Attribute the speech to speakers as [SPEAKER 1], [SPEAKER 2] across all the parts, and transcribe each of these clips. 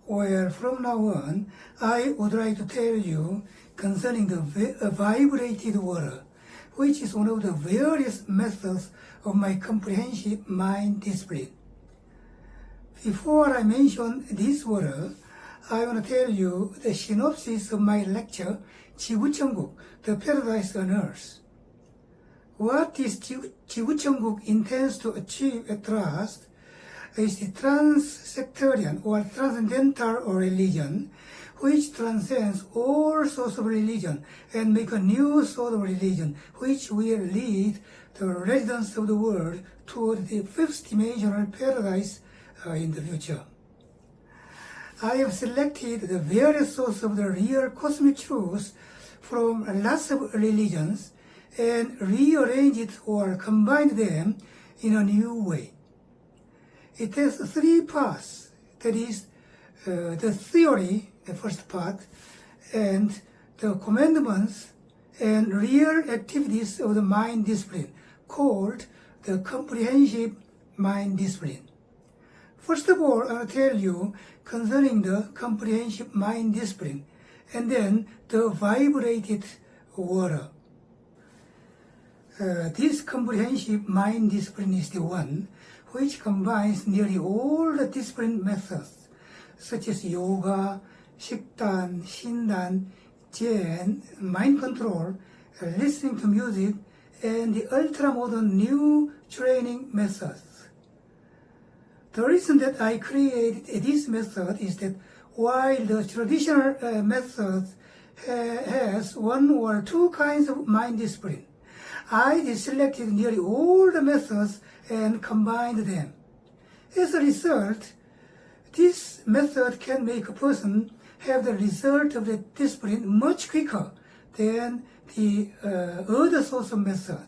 [SPEAKER 1] Well, from now on, I would like to tell you concerning the vibrated water, which is one of the various methods of my comprehensive mind discipline. Before I mention this water, I want to tell you the synopsis of my lecture, 지구천국, the paradise on earth. What this 지구천국 intends to achieve at last is the trans-sectarian or transcendental religion, which transcends all sorts of religion and make a new sort of religion, which will lead the residents of the world toward the fifth dimensional paradise in the future. I have selected the various sources of the real cosmic truths from lots of religions and rearranged or combined them in a new way. It has three parts, that is, the theory, the first part, and the commandments and real activities of the mind discipline, called the comprehensive mind discipline. First of all, I'll tell you concerning the comprehensive mind discipline, and then the vibrated water. This comprehensive mind discipline is the one which combines nearly all the discipline methods, such as yoga, 식단, 신단, Zen, mind control, listening to music, and the ultra-modern new training methods. The reason that I created this method is that while the traditional method has one or two kinds of mind discipline, I selected nearly all the methods and combined them. As a result, this method can make a person have the result of the discipline much quicker than the other sorts of method.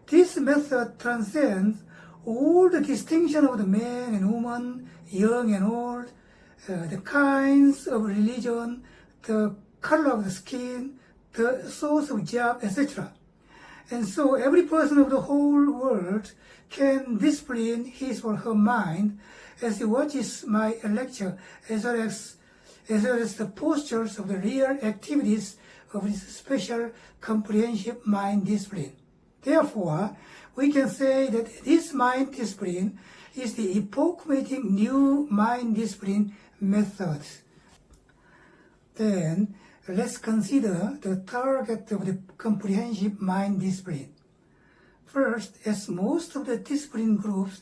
[SPEAKER 1] This method transcends all the distinction of the man and woman, young and old, the kinds of religion, the color of the skin, the source of job, etc. And so every person of the whole world can discipline his or her mind as he watches my lecture, as well as the postures of the real activities of this special comprehensive mind discipline. Therefore, we can say that this mind discipline is the epoch-making new mind discipline method. Then, let's consider the target of the comprehensive mind discipline. First, as most of the discipline groups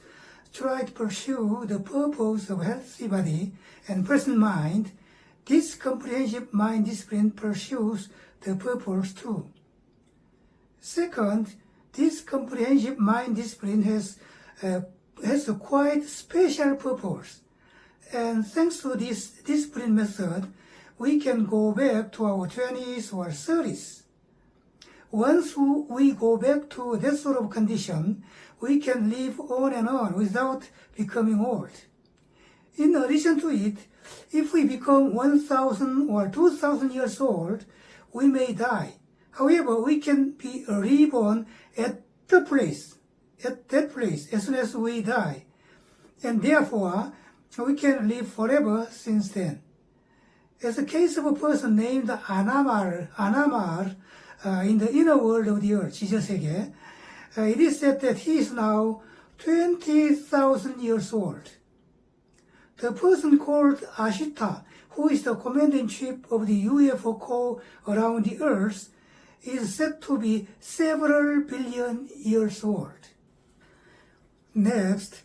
[SPEAKER 1] try to pursue the purpose of healthy body and present mind, this comprehensive mind discipline pursues the purpose too. Second, this comprehensive mind discipline has a quite special purpose. And thanks to this discipline method, we can go back to our 20s or 30s. Once we go back to that sort of condition, we can live on and on without becoming old. In addition to it, if we become 1,000 or 2,000 years old, we may die. However, we can be reborn at that place as soon as we die. And therefore, we can live forever since then. As a case of a person named Anamar in the inner world of the earth, 지저세계, it is said that he is now 20,000 years old. The person called Ashita, who is the commander-in-chief of the UFO corps around the earth, is said to be several billion years old. Next,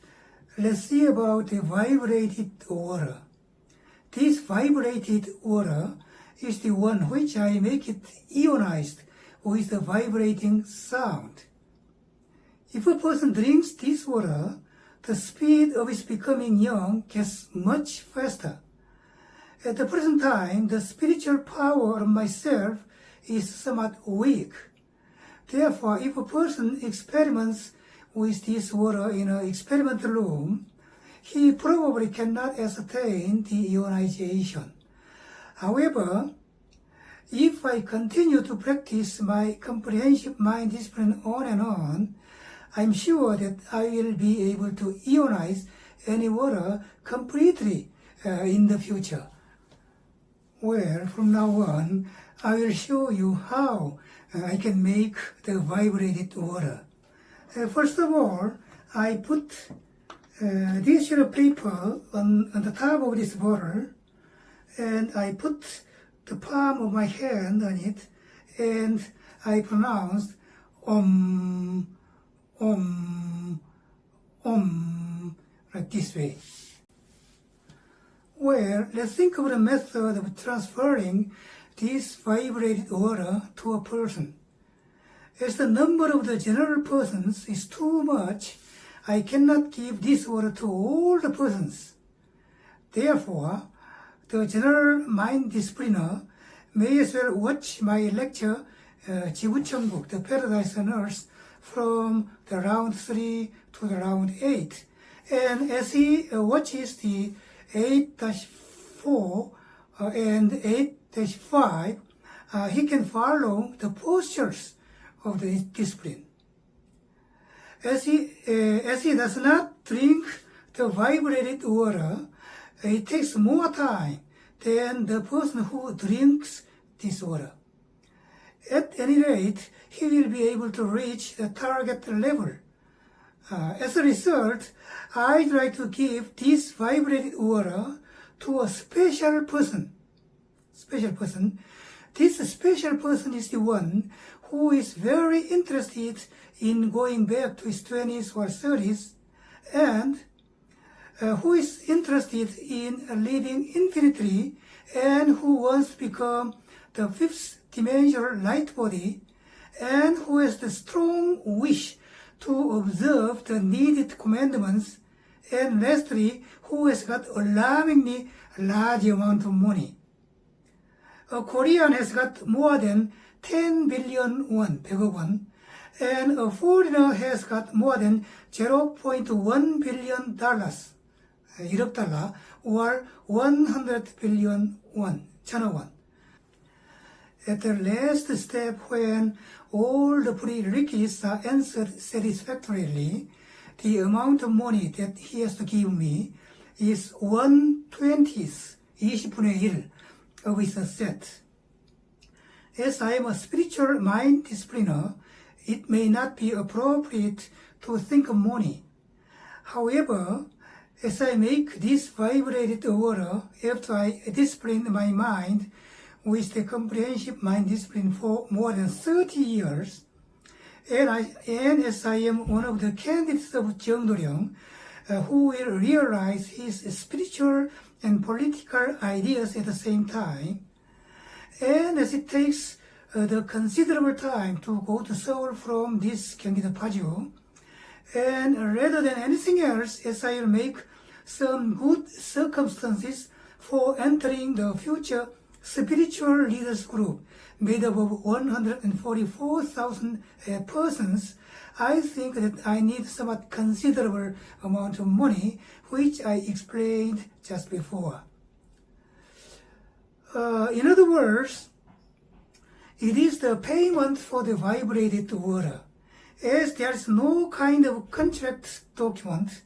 [SPEAKER 1] let's see about the vibrated water. This vibrated water is the one which I make it ionized with the vibrating sound. If a person drinks this water, the speed of its becoming young gets much faster. At the present time, the spiritual power of myself is somewhat weak. Therefore, if a person experiments with this water in an experimental room, he probably cannot ascertain the ionization. However, if I continue to practice my comprehensive mind discipline on and on, I'm sure that I will be able to ionize any water completely in the future. Well, from now on, I will show you how I can make the vibrated water. First of all, I put this sheet of paper on the top of this bottle, and I put the palm of my hand on it, and I pronounced Om, Om, Om, like this way. Well, let's think of the method of transferring this vibrated water to a person. As the number of the general persons is too much, I cannot give this water to all the persons. Therefore, the general mind discipliner may as well watch my lecture, 지구천국, the paradise on earth, from the round 3 to the round 8. And as he watches the 8-4 and 8-5, he can follow the postures of the discipline. As he does not drink the vibrated water, it takes more time than the person who drinks this water. At any rate, he will be able to reach the target level. As a result, I try to give this vibrated water to a special person. This special person is the one who is very interested in going back to his 20s or 30s, and who is interested in living infinitely, and who wants to become the fifth dimensional light body, and who has the strong wish to observe the needed commandments, and lastly, who has got alarmingly large amount of money. A Korean has got more than 10 billion won, 100억 won, and a foreigner has got more than $0.1 billion, 1억 달러, or 100 billion won, 1000억 won. At the last step, when all the prerequisites are answered satisfactorily, the amount of money that he has to give me is 1/20th, 20분의 1 of his asset. As I am a spiritual mind discipliner, it may not be appropriate to think of money. However, as I make this vibrated water after I discipline my mind with the comprehensive mind discipline for more than 30 years, and as I am one of the candidates of 정도령, who will realize his spiritual and political ideas at the same time, and as it takes the considerable time to go to Seoul from this 경기도 파주, and rather than anything else, as I will make some good circumstances for entering the future spiritual leaders group made up of 144,000 persons, I think that I need somewhat considerable amount of money, which I explained just before. In other words, it is the payment for the vibrated water. As there is no kind of contract document,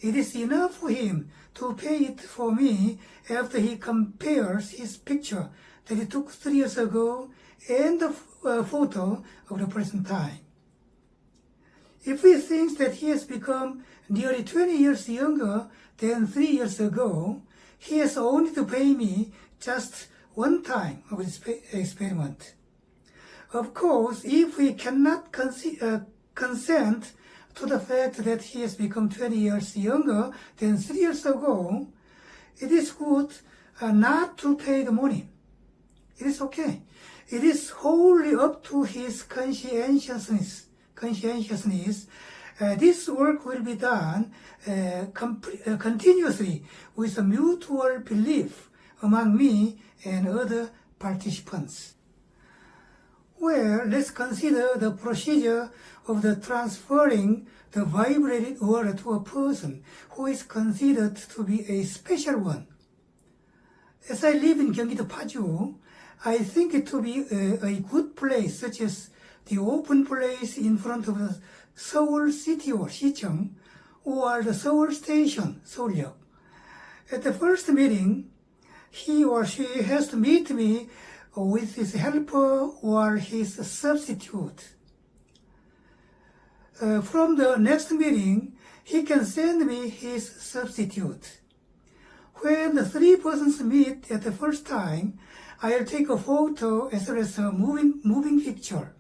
[SPEAKER 1] it is enough for him to pay it for me after he compares his picture that he took 3 years ago and the photo of the present time. If he thinks that he has become nearly 20 years younger than 3 years ago, he has only to pay me just one time of this experiment. Of course, if we cannot consent to the fact that he has become 20 years younger than 3 years ago, it is good not to pay the money. It is okay. It is wholly up to his conscientiousness. This work will be done continuously with a mutual belief among me and other participants. Well, let's consider the procedure of the transferring the vibrated water to a person who is considered to be a special one. As I live in 경기도 파주, I think it to be a good place, such as the open place in front of the Seoul City or 시청, or the Seoul Station, 서울역. At the first meeting, he or she has to meet me with his helper or his substitute. From the next meeting, he can send me his substitute. When the three persons meet at the first time, I'll take a photo as well as a moving picture.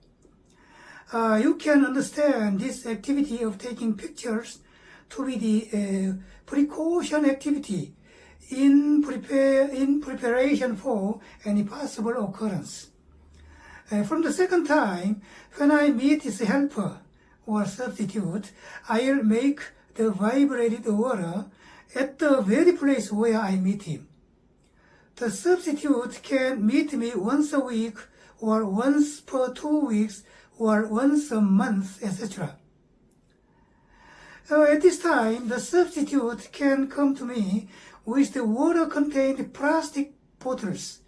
[SPEAKER 1] You can understand this activity of taking pictures to be the precaution activity in preparation for any possible occurrence. From the second time, when I meet his helper or substitute, I'll make the vibrated water at the very place where I meet him. The substitute can meet me once a week or once per 2 weeks or once a month, etc. At this time, the substitute can come to me with the water-contained plastic bottles,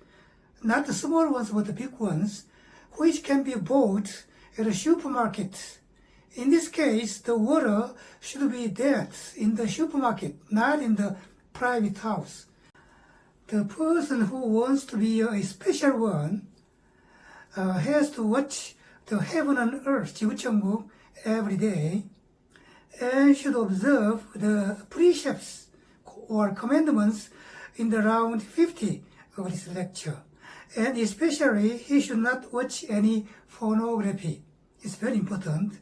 [SPEAKER 1] not the small ones but the big ones, which can be bought at a supermarket. In this case, the water should be that in the supermarket, not in the private house. The person who wants to be a special one has to watch the heaven and earth, 지구천국, every day, and should observe the precepts or commandments in the round 50 of this lecture. And especially, he should not watch any pornography. It's very important.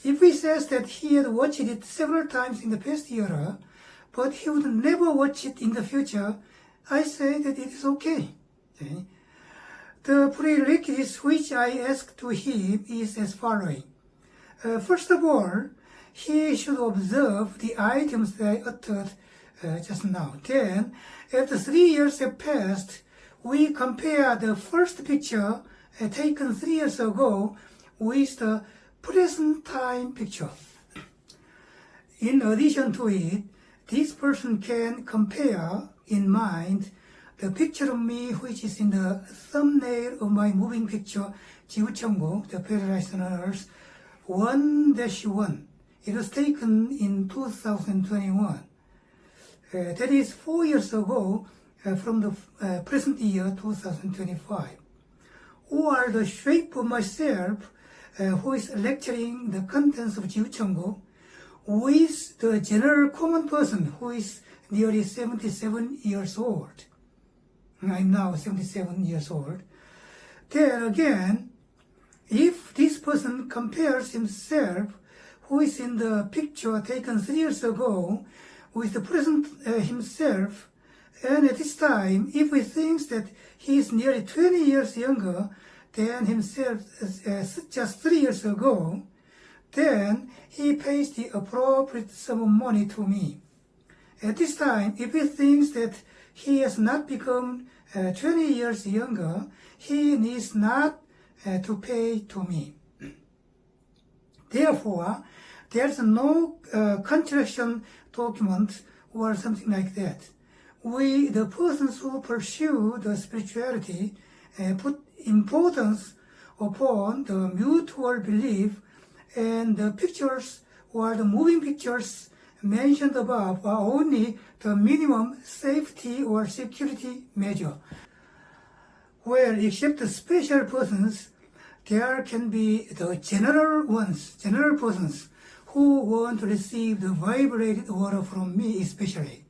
[SPEAKER 1] If he says that he had watched it several times in the past year, but he would never watch it in the future, I say that it is okay. The prerequisites which I ask to him is as following. First of all, he should observe the items that I uttered just now. Then, after 3 years have passed, we compare the first picture taken 3 years ago with the present time picture. In addition to it, this person can compare in mind the picture of me which is in the thumbnail of my moving picture, 지구천국, the Paradise on Earth, 1-1. It was taken in 2021. That is 4 years ago from the present year, 2025. Or the shape of myself who is lecturing the contents of 지구천국 with the general common person who is nearly 77 years old. I'm now 77 years old. Then again, if this person compares himself, who is in the picture taken 3 years ago, with the present himself, and at this time, if he thinks that he is nearly 20 years younger than himself just 3 years ago, then he pays the appropriate sum of money to me. At this time, if he thinks that he has not become 20 years younger, he needs not to pay to me. Therefore, there's no contraction document or something like that. We, the persons who pursue the spirituality, put importance upon the mutual belief, and the pictures or the moving pictures mentioned above are only the minimum safety or security measure. Well, except the special persons, there can be the general persons who want to receive the vibrated water from me especially.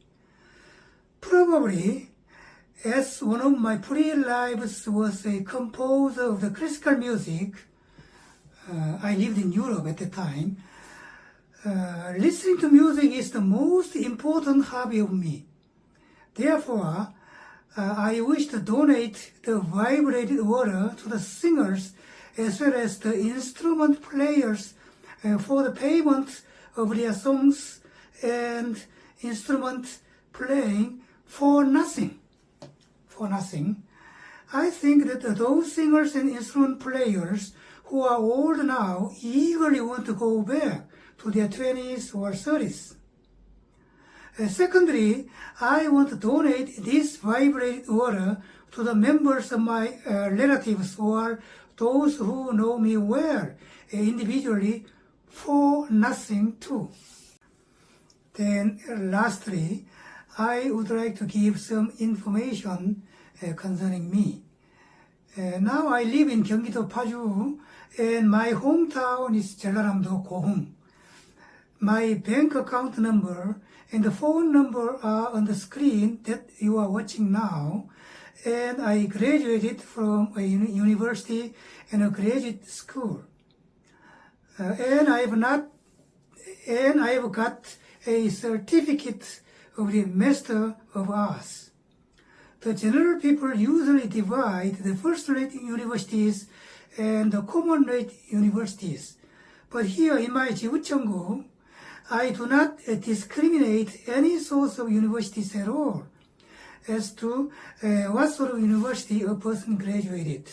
[SPEAKER 1] Probably, as one of my pre-lives was a composer of the classical music, I lived in Europe at the time, listening to music is the most important hobby of me. Therefore, I wish to donate the vibrated water to the singers as well as the instrument players for the payment of their songs and instrument playing for nothing. For nothing. I think that those singers and instrument players who are old now eagerly want to go back to their 20s or 30s. Secondly, I want to donate this vibrated water to the members of my relatives or those who know me well individually for nothing too. Then lastly, I would like to give some information concerning me. Now I live in 경기도 파주, and my hometown is 전라남도 고흥. My bank account number and the phone number are on the screen that you are watching now, and I graduated from a university and a graduate school. And I've got a certificate of the Master of Arts. The general people usually divide the first-rate universities and the common-rate universities. But here in my 지구천국, I do not discriminate any source of universities at all as to what sort of university a person graduated.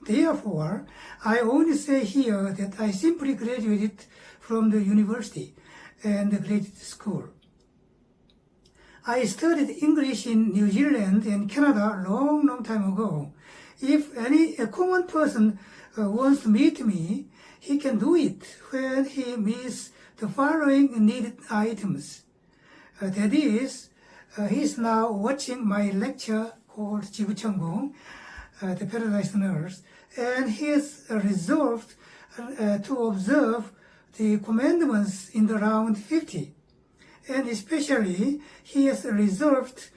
[SPEAKER 1] Therefore, I only say here that I simply graduated from the university and the graduate school. I studied English in New Zealand and Canada a long time ago. If a common person wants to meet me, he can do it when he meets the following needed items. That is, he's now watching my lecture called 지구천국, the Paradise Nurse, and he is resolved to observe the commandments in the round 50. And especially, he has resolved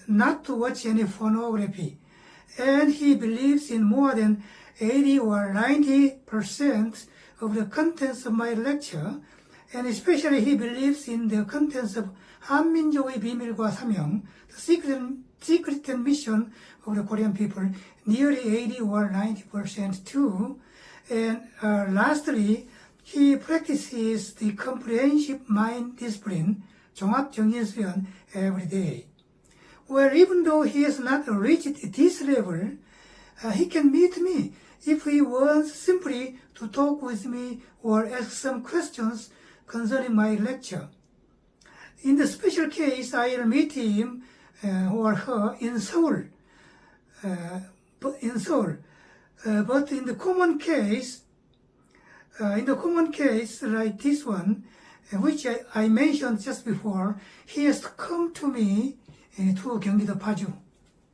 [SPEAKER 1] not to watch any pornography. And he believes in more than 80 or 90% of the contents of my lecture. And especially, he believes in the contents of 한민족의 비밀과 사명, the secret and mission of the Korean people, nearly 80 or 90% too. And lastly, he practices the comprehensive mind discipline, 종합정신수련, every day. Well, even though he has not reached this level, he can meet me if he wants simply to talk with me or ask some questions concerning my lecture. In the special case, I'll meet him or her in Seoul. But in the common case, like this one, which I mentioned just before, he has to come to me to 경기도 파주.